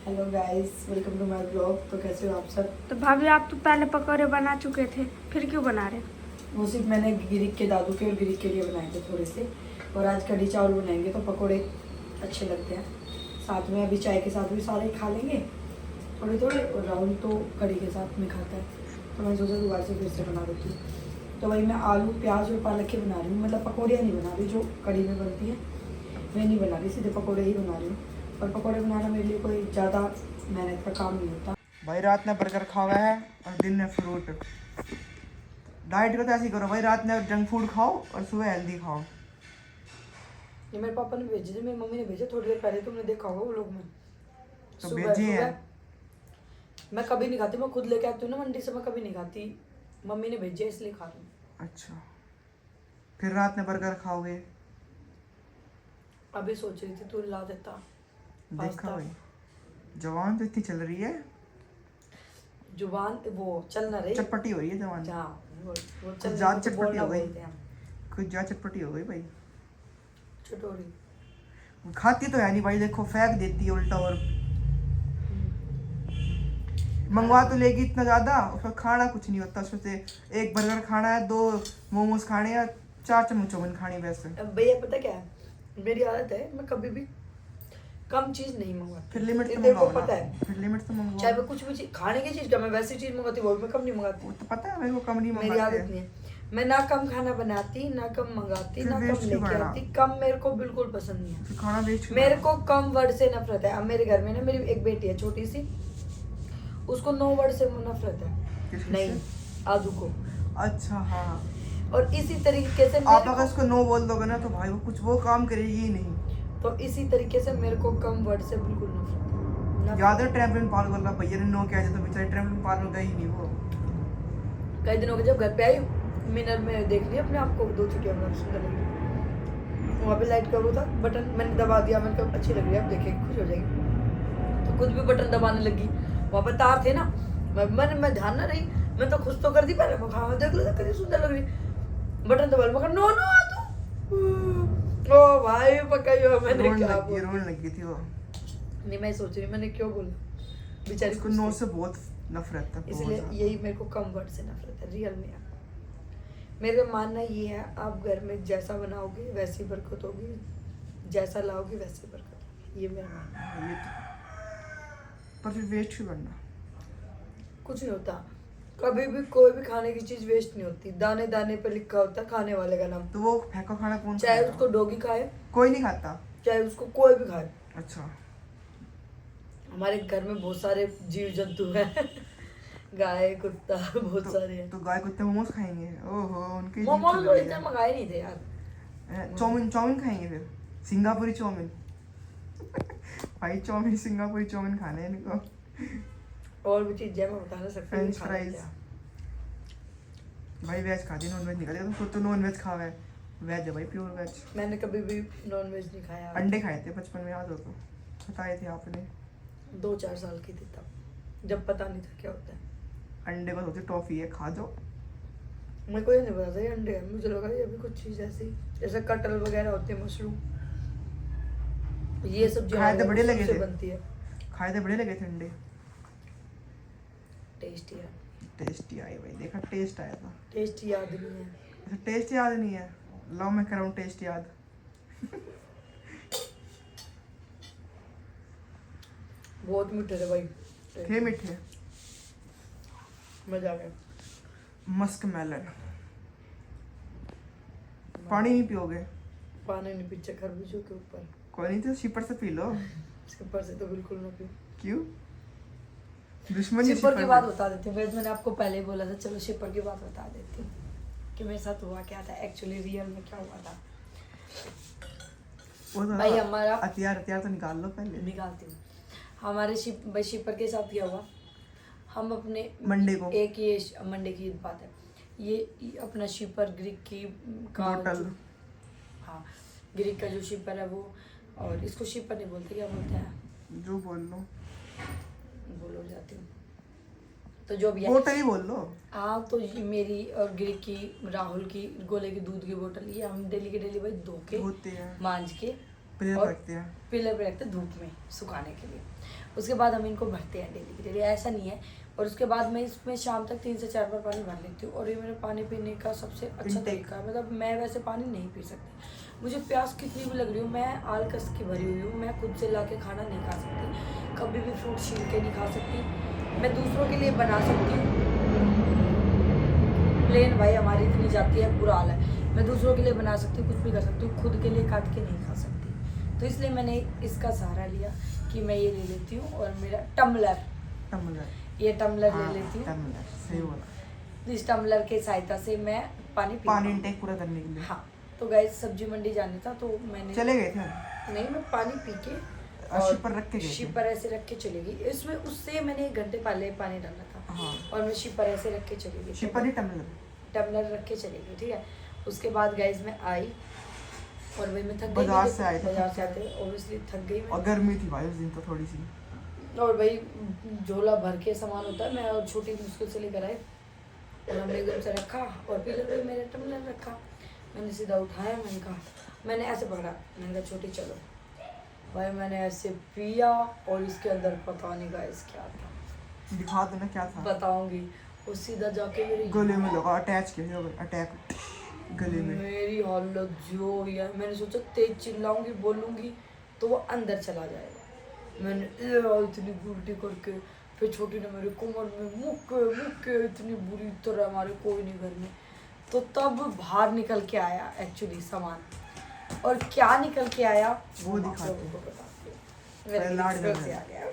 Hello guys, welcome to my blog. तो कैसे हो आप सब? तो भाभी आप तो पहले पकौड़े बना चुके थे, फिर क्यों बना रहे? वो सिर्फ मैंने गिरिक के दादू के और गिरिक के लिए बनाए थे थोड़े से। और आज कढ़ी चावल बनाएंगे तो पकोड़े अच्छे लगते हैं। साथ में अभी चाय के साथ भी सारे खा लेंगे थोड़े थोड़े। और राहुल तो कढ़ी के साथ में खाता है, तो मैं सोचा दोबारा से फिर से बना देती हूँ। तो वही मैं आलू प्याज और पालक के बना रही हूँ, मतलब पकौड़ियाँ नहीं बना रही जो कढ़ी में बनती है, मैं नहीं बना रही, सीधे पकौड़े ही बना रही हूँ। और पकौड़े बनाना मेरे लिए कोई ज़्यादा मेहनत का काम नहीं होता। भाई रात में बर्गर खा हुआ है और दिन में फ्रूट। डाइट को तो ऐसे ही करो भाई, रात में जंक फूड खाओ और सुबह हेल्दी खाओ। ये मेरे पापा ने भेजे थे, मेरी मम्मी ने भेजे थोड़ी देर पहले, तुमने देखा होगा वो लोग में। तो सुबह भेजे हैं। मैं कभी नहीं खाती, मैं खुद लेके आती हूँ ना मंडी से, मैं कभी नहीं खाती, मम्मी ने भेजे इसलिए खा रही हूँ। अच्छा, फिर रात में बर्गर खाओगे? अभी सोच रही थी तू ला देता देखा पास्ता। भाई, जवान तो इतनी चल रही है, जुबान वो चल ना रही, चटपटी हो रही है जवान। हाँ वो कुछ चल ज्यादा रही, तो चटपटी बोलना हो गई, बोलते हैं कुछ ज्यादा चटपटी हो गई भाई। चटोरी। खाती तो है नहीं भाई, देखो फेंक देती है उल्टा। और मंगवा तो लेगी इतना ज्यादा, उसका खाना कुछ नहीं होता उसमें से। एक बर्गर खाना है, 2 मोमोज खाने हैं, 4 चम्मच चौमिन खानी वैसे। अब भैया पता क्या है, मेरी आदत है, मैं कभी भी कम चीज नहीं मंगवाती। फिर लिमिट से तेरे को मंगवाओ पता ना, है, फिर लिमिट से चाहे मंगवाओ। मैं कुछ भी चीज खाने की चीज का मैं वैसी चीज मंगाती हूँ, वो भी मैं कम नहीं मंगाती। वो तो पता है मेरे को, कम नहीं मेरी मंगाते आदत नहीं है, मैं ना कम खाना बनाती, ना कम मंगाती, फिर ना कम वेस्ट क्यों लेके करना? आती। कम मेरे को बिल्कुल पसंद नहीं है। फिर खाना वेस्ट क्यों मेरे करना? को कम वर्ड से नफरत है। अब मेरे घर में ना मेरी एक बेटी है छोटी सी, उसको 9 वर्ड से नफरत है। किससे? नहीं, आदू को। अच्छा हाँ। और इसी तरीके से आप मेरे अगर उसको नो बोल दोगे ना तो भाई वो कुछ वो काम करेगी ही नहीं। तो इसी तरीके से मेरे को कम वर्ड से बिल्कुल नफरत है। याद है ट्रैवलिंग पार्क वाला भैया ने नो किया था, तो बेचारे ट्रैवलिंग पार्क में गई नहीं वो। कई दिनों के जब घर पे आई, मिनर में देख लिया अपने आप को, 2 चुटिया बना सुंदर लग रही। वहाँ पे लाइट का वो था बटन, मैंने दबा दिया, मैंने कहा अच्छी लग रही है, अब देखेंगे खुश हो जाएगी। तो खुद भी बटन दबाने लगी। वहाँ पे तार थे ना, मैं ध्यान ना रही, मैं तो खुश तो कर दी पहले, मैं हाँ देख लो कितनी सुंदर लग रही, बटन दबा लिया, नो नो तू। ओ भाई पकाइयो, मैंने क्या बोल रोने लगी थी वो। नहीं, मैं सोच रही मैंने क्यों बोला, बेचारी उसको खुश नो थी। से बहुत नफरत है, बहुत इसलिए ज्यादा। यही मेरे को कम वर्ड से नफरत है, रियल में। मेरा मानना ये है, आप घर में जैसा बनाओगे वैसी बरकत होगी, जैसा लाओगे वैसी बरकत होगी, ये मेरा मानना है। ये तो, पर फिर वेस्ट क्यों करना? कुछ नहीं होता, कभी भी कोई भी खाने की चीज वेस्ट नहीं होती। दाने दाने पे लिखा होता है खाने वाले का नाम। तो वो फेंका खाना कौन चाहे खाएगा? उसको डॉगी खाए, कोई नहीं खाता। चाहे उसको कोई भी खाए। अच्छा, हमारे घर में बहुत सारे जीव जंतु हैं गाय कुत्ता बहुत तो, सारे हैं। तो गाय कुत्ते मोमोज खाएंगे? ओहो, उनके जीभ मोमोज चल तो रही इतने है। मंगाए नहीं थे यार। चाउमीन चाउमीन खाएंगे फिर, सिंगापुरी चाउमीन भाई चाउमीन, सिंगापुरी चाउमीन खाने हैं इनको। और भी चीजें मैं बता नहीं सकती। फ्रेंच खाना फ्राइज। क्या। गया खाती, नॉन वेज निकल गया तो नॉन वेज खावा है। वेज है भाई, प्योर वेज। मैंने कभी भी नॉन वेज नहीं खाया। अंडे खाए थे बचपन में, याद हो तो बताए थे आपने। 2-4 साल की थी तब, जब पता नहीं था क्या होता है। अंडे को सोचे टॉफी है, खा जाओ। मेरे को ये नहीं पता था ये अंडे है, मुझे लगा ये भी कुछ चीज ऐसी जैसे कटल वगैरह होते हैं, मशरूम, ये सब जो खाए थे, बड़े लगे थे। बनती है। खाए थे, बड़े लगे थे अंडे। टेस्टी है। टेस्टी आई भाई, देखा टेस्ट आया था। टेस्ट याद नहीं है। अच्छा, टेस्ट याद नहीं है? लो मैं कर रहा हूँ टेस्ट याद। बहुत मीठे थे भाई, थे मीठे। मजा आ गया। Muskmelon. पानी नहीं पियोगे? पानी नहीं, पीछे खरबूजों के ऊपर। कोई नहीं, तो शिपर से पी लो। इसके ऊपर से तो बिल्कुल ना पी। क्यों? दुश्मनी शिपर की बात बता देती हूँ, मैंने आपको पहले ही बोला था, चलो शिपर की बात बता देती हूँ कि मेरे साथ हुआ क्या था, एक्चुअली रियल में क्या हुआ था। वो तो भाई हमारा हथियार तो निकाल लो पहले। निकालती हूँ। हमारे शिपर के साथ क्या हुआ, हम अपने मंडे को, एक ये मंडे की बात है, ये अपना शिपर ग्रीक की का बोतल। हाँ, ग्रीक का जो शिपर है वो, और इसको शिपर नहीं बोलते, क्या बोलते हैं? जो बोल लो, बोलो जाती हूँ तो जो भी है, बोतल ही बोल लो। हाँ, तो ये मेरी और ग्रीक की, राहुल की गोले की दूध की बोतल, ये हम डेली के डेली भाई धो के होते हैं। मांज के पिलर और रखते हैं। पिलर पे रखते हैं धूप में सुखाने के लिए। उसके बाद हम इनको भरते हैं डेली के डेली, ऐसा नहीं है। और उसके बाद मैं इसमें शाम तक 3 से 4 बार पानी भर लेती हूँ। और ये मेरे पानी पीने का सबसे अच्छा Intake। तरीका है। मतलब मैं वैसे पानी नहीं पी सकती, मुझे प्यास कितनी भी लग रही हो, मैं आलकस की भरी हुई हूँ, मैं खुद से ला के खाना नहीं खा सकती, कभी भी फ्रूट छील के नहीं खा सकती। मैं दूसरों के लिए बना सकती हूँ, प्लेन भाई हमारी इतनी जाती है, बुरा हाल है। मैं दूसरों के लिए बना सकती हूँ, कुछ भी कर सकती हूँ, खुद के लिए काट के नहीं खा सकती। तो इसलिए मैंने इसका सहारा लिया कि मैं ये ले लेती हूँ। और मेरा टम्बलर, ये टम्बलर हाँ, ले लेती हूँ। टम्बलर, सही बोला। इस टम्बलर के सहायता से मैं पानी पी पानी इंटेक पूरा करने के लिए। हाँ। तो गाइस सब्जी मंडी जाने था तो मैंने चले गए थे। नहीं, मैं पानी पी के शिपर रख के गए थे। शिपर ऐसे रख के चली गई। इसमें उससे मैंने 1 घंटे पहले पानी डाला था। हाँ। और मैं शिपर ऐसे रख के चली गई, शिपर ही टम्बलर। टम्बलर रख के चली गई, ठीक है। उसके बाद गाइस मैं आई और वही मैं थक गई, बाजार से आए थे, बाजार से आते ऑब्वियसली थक गई मैं। और गर्मी थी भाई उस दिन तो थोड़ी सी। और भाई झोला भर के सामान होता है, मैं और छोटी मुश्किल से लेकर आए और हमने एकदम से रखा और पिलर पे मेरे टम्बलर रखा। मैंने सीधा उठाया, मैंने कहा, मैंने ऐसे पकड़ा, मैंने कहा छोटी चलो भाई। मैंने ऐसे पिया और इसके अंदर पता नहीं गाइस क्या था, दिखा दो ना क्या था। बताऊंगी। वो सीधा जाके मेरे गले में लगा, अटैच किया, अटैक गले में। मेरी हालत जो हुई है, मैंने सोचा तेज चिल्लाऊंगी बोलूंगी तो वो अंदर चला जाएगा। मैंने इतनी उल्टी करके, फिर छोटी ने मेरे कमर में मुक्के इतनी बुरी तरह मारे, कोई नहीं घर में। तो तब बाहर निकल के आया एक्चुअली सामान, और क्या निकल के आया वो दिखाते हैं। मेरा लाड ग्रीक से आ गया।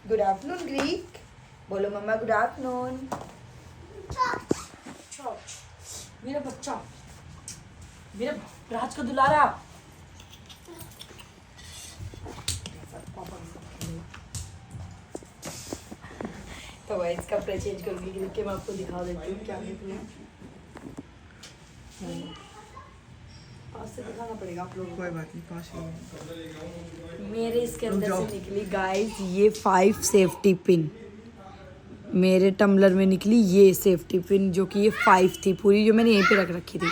गुड आफ्टरनून ग्रीक, बोलो मम्मा गुड आफ्टरनून। मेरा बच्चा, मेरा राज का दुलारा। तो भाई इसका कपड़े चेंज करूंगी क्योंकि मैं आपको दिखा देती हूँ क्या निकले। पास से दिखाना पड़ेगा आप लोगों को। कोई बात नहीं, पास ही। मेरे इसके अंदर से निकली गाइस ये 5 सेफ्टी पिन। मेरे टम्बलर में निकली ये सेफ्टी पिन, जो कि ये 5 थी पूरी, जो मैंने यहीं पे रख रखी थी।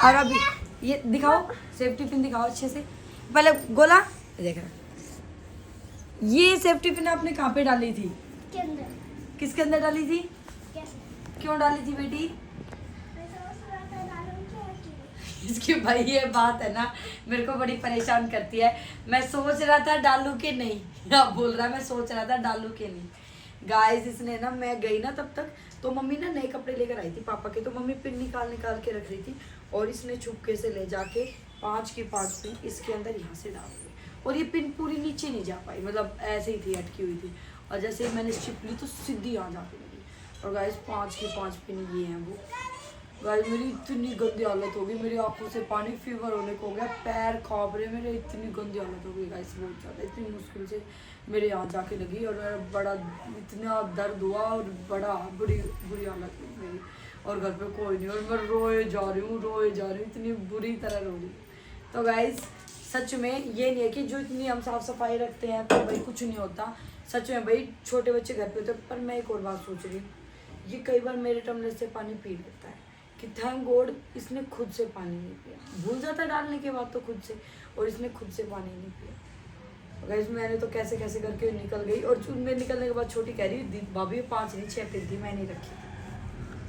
और अभी ये दिखाओ सेफ्टी पिन, दिखाओ अच्छे से। पहले गोला देख रहा, ये सेफ्टी पिन आपने कहाँ पे डाली थी? किसके अंदर डाली थी? क्यों डाली थी बेटी? इसकी भाई ये बात है ना, मेरे को बड़ी परेशान करती है। मैं सोच रहा था डालू के नहीं, अब बोल रहा है मैं सोच रहा था डालू के नहीं। गाइस इसने ना, मैं गई ना तब तक तो मम्मी ना नए कपड़े लेकर आई थी पापा के, तो मम्मी पिन निकाल के रख रही थी। और इसने चुपके से ले जाके 5 की 5 पिन इसके अंदर यहाँ से डाल दी। और ये पिन पूरी नीचे नहीं जा पाई, मतलब ऐसे ही थी, अटकी हुई थी। और जैसे ही मैंने चिप ली तो सीधी आ जाती लगी। और गाइस 5 की 5 पिन ये हैं वो। गाइस मेरी इतनी गंदी हालत हो गई, मेरी आंखों से पानी, फीवर होने को हो गया, पैर कांप रहे मेरे, इतनी गंदी हालत हो गई गाइस, बहुत ज़्यादा। इतनी मुश्किल से मेरे यहाँ जाके लगी और मेरा बड़ा इतना दर्द हुआ और बड़ा बुरी हालत हुई मेरी। और घर पे कोई नहीं और मैं रोए जा रही हूँ, इतनी बुरी तरह रो रही हूँ। तो गाइस सच में ये नहीं है कि जो इतनी हम साफ़ सफाई रखते हैं तो भाई कुछ नहीं होता। सच में भाई छोटे बच्चे घर पे होते, पर मैं एक और बात सोच रही हूँ, ये कई बार मेरे टम्बलर से पानी पी लेता है कि थैंक गॉड इसने खुद से पानी नहीं पिया। भूल जाता डालने के बाद तो खुद से, और इसने खुद से पानी नहीं पिया। गाइस मैंने तो कैसे कैसे करके निकल गई। और उनमें निकलने के बाद छोटी कह रही भाभी 5 नहीं 6 पिन थी, मैं नहीं रखी थी।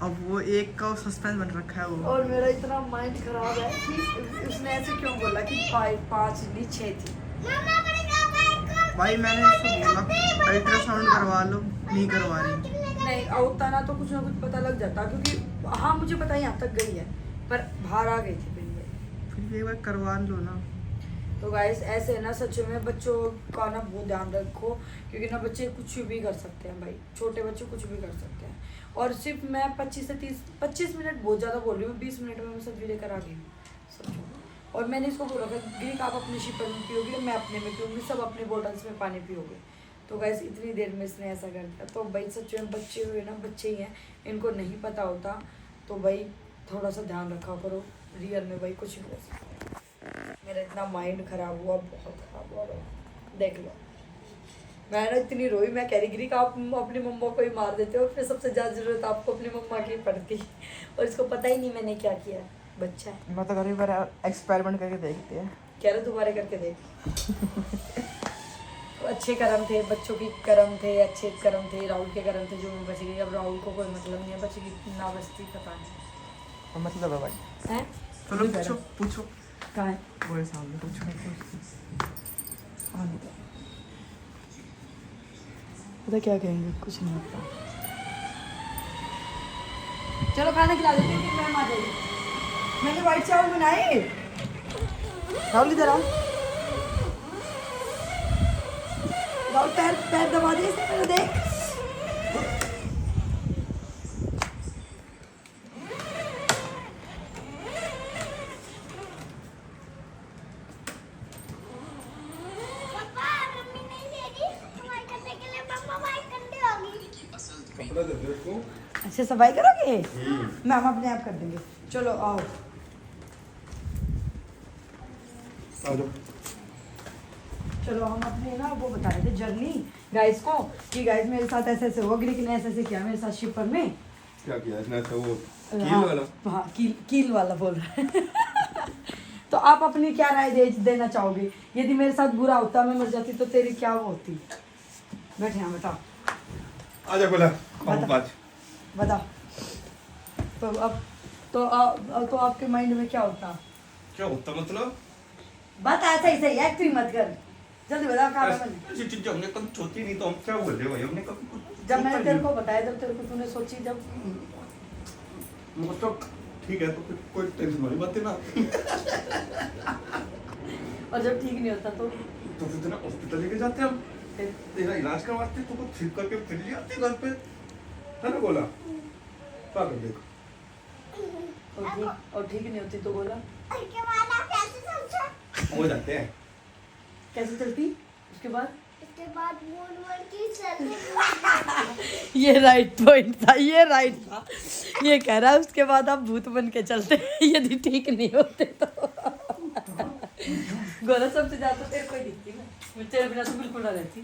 अब वो एक का सस्पेंस बन रखा है वो। और मेरा इतना माइंड खराब है कि उसने ऐसे क्यों बोला कि 5 नहीं 6 थी। भाई मैंने इसको बोला अल्ट्रासाउंड करवा लो, नहीं करवा रही। नहीं होता ना तो कुछ ना कुछ पता लग जाता, क्योंकि हाँ मुझे पता यहाँ तक गई है पर बाहर आ गई थी पिन मेरी। फिर एक बार करवा लो ना। तो गाइस ऐसे ना सच में बच्चों का ना बहुत ध्यान रखो, क्योंकि ना बच्चे कुछ भी कर सकते हैं भाई, छोटे बच्चे कुछ भी कर सकते हैं। और सिर्फ मैं 25 मिनट बहुत ज़्यादा बोल रही हूँ, 20 मिनट में मैं सब्जी लेकर आ गई सच में। और मैंने इसको बोला था ग्रीक आप अपने शिपर में पियोगे, मैं अपने में पीऊँगी, सब अपने बॉटल्स में पानी पियोगे। तो गाइस इतनी देर में इसने ऐसा कर दिया। तो भाई सच में बच्चे हुए ना, बच्चे ही हैं, इनको नहीं पता होता। तो भाई थोड़ा सा ध्यान रखा करो, रियल में भाई कुछ नहीं हो सकता। मेरा इतना माइंड ख़राब हुआ, बहुत ख़राब हुआ भाई, देख लो। मैं ना इतनी रोई, मैं कह रही ग्रीक आप अपनी मम्मा को ही मार देते हो, फिर सबसे ज़्यादा ज़रूरत आपको अपनी मम्मा की पड़ती। और इसको पता ही नहीं मैंने क्या किया, बच्चा है। मैं तो कभी बार एक्सपेरिमेंट करके देखते हैं कह रहे दोबारा करके दे। तो अच्छे कर्म थे, बच्चों की कर्म थे, अच्छे कर्म थे, राहुल के कर्म थे जो मैं बच गई। अब राहुल को कोई मतलब नहीं है, बचेगी ना बचती पता नहीं मतलब है भाई। है। चलो पूछो पूछो। कहाँ है? वो सामने पूछो। पता क्या कहेंगे, कुछ नहीं होता। चलो खाना खिला देते हैं, मैम आ जाएगी। मैंने व्हाइट चावल बनाए। राहुल इधर आओ। राहुल पैर पैर दबा दे इसे, मेरे देख। अच्छा सफाई करोगे? मैम अपने आप कर देंगे। चलो आओ। चलो हम अपने ना वो बता रहे थे जर्नी गाइस को कि गाइस मेरे साथ ऐसे ऐसे हुआ, ग्रीक ने ऐसे ऐसे किया मेरे साथ शिपर में। क्या किया इसने? ऐसा वो कील हाँ, वाला? हाँ कील वाला बोल रहा है। तो आप अपनी क्या राय देना चाहोगे? यदि मेरे साथ बुरा होता, मैं मर जाती, तो तेरी क्या वो होती? बैठे यहाँ बताओ। आजा बोला बता। बताओ। तो अब तो आपके माइंड में क्या होता? क्या होता मतलब? बता सही सही, एक्टिंग मत कर, जल्दी बताओ क्या बने। ऐसी चीजें हमने कभी सोची नहीं, तो हम क्या बोल रहे भाई? हमने कभी कुछ जब मैंने सोचा तेरे नहीं। को बताया, जब तेरे को तूने सोची, जब मतलब ठीक है, तो फिर कोई टेंशन वाली बात है ना। और जब ठीक नहीं होता तो फिर तेरा हॉस्पिटल लेके जाते हम, तेरा इलाज करवाते, तो कुछ ठीक करके फिर ले आते घर पे, है ना? बोला क्या कर देख। और ठीक नहीं होती तो बोला हो जाते हैं। कैसे चलती उसके बाद? चलते ये राइट पॉइंट था, ये राइट था। ये कह रहा है उसके बाद आप भूत बन के चलते यदि ठीक नहीं होते तो। गोला सबसे ज्यादा तेरे को ही दिखती है, मैं तेरे बिना तो बिल्कुल ना रहती।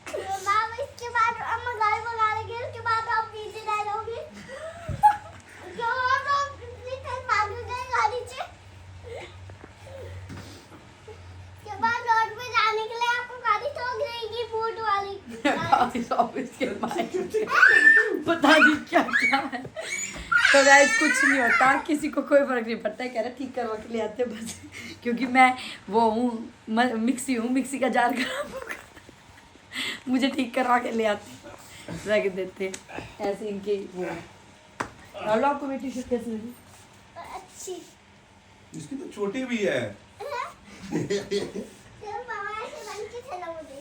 मैम इसके बाद हम गाड़ी मंगा लेंगे, उसके बाद आप नीचे जा जाओगे। क्यों आप इतनी तेज भागोगे गाड़ी से? के बाद रोड पे जाने के लिए आपको गाड़ी ठोक देगी फूट वाली। ऑफिस के माइंड पता नहीं क्या क्या है। तो गाइस कुछ नहीं होता, किसी को कोई फर्क नहीं पड़ता है। कह रहा ठीक करवा के ले आते बस, क्योंकि मैं वो हूँ मिक्सी हूँ, मिक्सी का जार खराब होगा, मुझे ठीक करवा के ले आते, रख देते ऐसे इनके वो है। राहुल आपको मेरी टी-शर्ट कैसी लगी? अच्छी। इसकी तो छोटी भी है।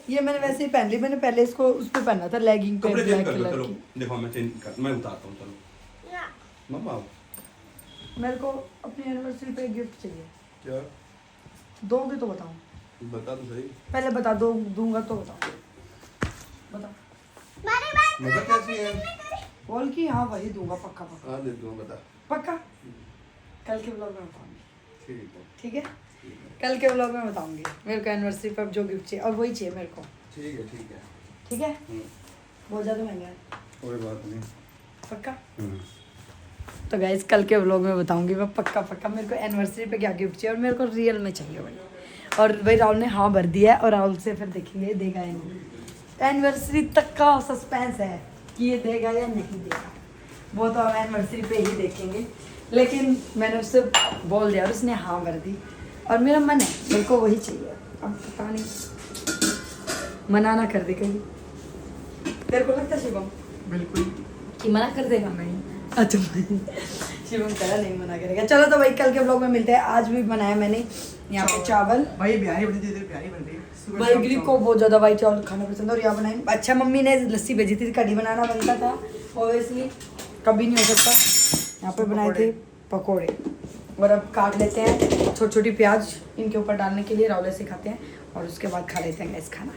ये मैंने वैसे ही पहन ली, मैंने पहले इसको उस पे पहना था, लेगिंग पे कपड़े ब्लैक चेंज कर लो, कलर चलो की। देखो मैं चेंज कर, मैं उतारता हूँ, चलो ना मम्मा आओ। मेरे को अपनी एनिवर्सरी पे गिफ्ट चाहिए, क्या? दोगे तो बताओ। बता तो सही। पहले बता दो, दूंगा तो बताओ। बताओ मेरी बात मजा कैसी है? बोल की हाँ वही दूंगा, पक्का पक्का हाँ दे दूँ, बता। पक्का। कल के ब्लॉग में बताऊंगी, ठीक है ठीक है? कल के ब्लॉग में बताऊंगी मेरे को एनिवर्सरी पर जो गिफ्ट चाहिए, और वही चाहिए मेरे को, ठीक है ठीक है। ठीक है? बहुत ज़्यादा महंगा है, कोई बात नहीं। पक्का। तो गाइस कल के व्लॉग में बताऊंगी मैं पक्का पक्का मेरे को एनिवर्सरी पे क्या गिफ्ट चाहिए, और मेरे को रियल में चाहिए भाई। और भाई राहुल ने हाँ भर दिया है, और राहुल से फिर देखेंगे देगा या नहीं। एनिवर्सरी तक का सस्पेंस है कि ये देगा या नहीं देगा, वो तो हम एनिवर्सरी पे ही देखेंगे। लेकिन मैंने उससे बोल दिया और उसने हाँ भर दी, और मेरा मन है मेरे को वही चाहिए। अब पता नहीं मना ना कर दे कहीं। तेरे को लगता है शिवम बिल्कुल कि मना कर देगा? नहीं। अच्छा शिवम कह रहा नहीं मना करेगा। चलो तो भाई कल के ब्लॉग में मिलते हैं। आज भी बनाया मैंने यहाँ पे चावल। भाई बिरयानी बन रही थी, बिरयानी बन रही है। सुबह भाई शाम ग्रीक शाम। को बहुत ज़्यादा वाइट चावल खाना पसंद है, और यहाँ बनाए। अच्छा मम्मी ने लस्सी भेजी थी, कढ़ी बनाना बनता था ऑब्वियसली, कभी नहीं हो सकता। यहाँ पे बनाए थे पकोड़े, और अब काट लेते हैं छोटी छोटी प्याज इनके ऊपर डालने के लिए, रावले से खाते हैं, और उसके बाद खा लेते हैं गैस खाना।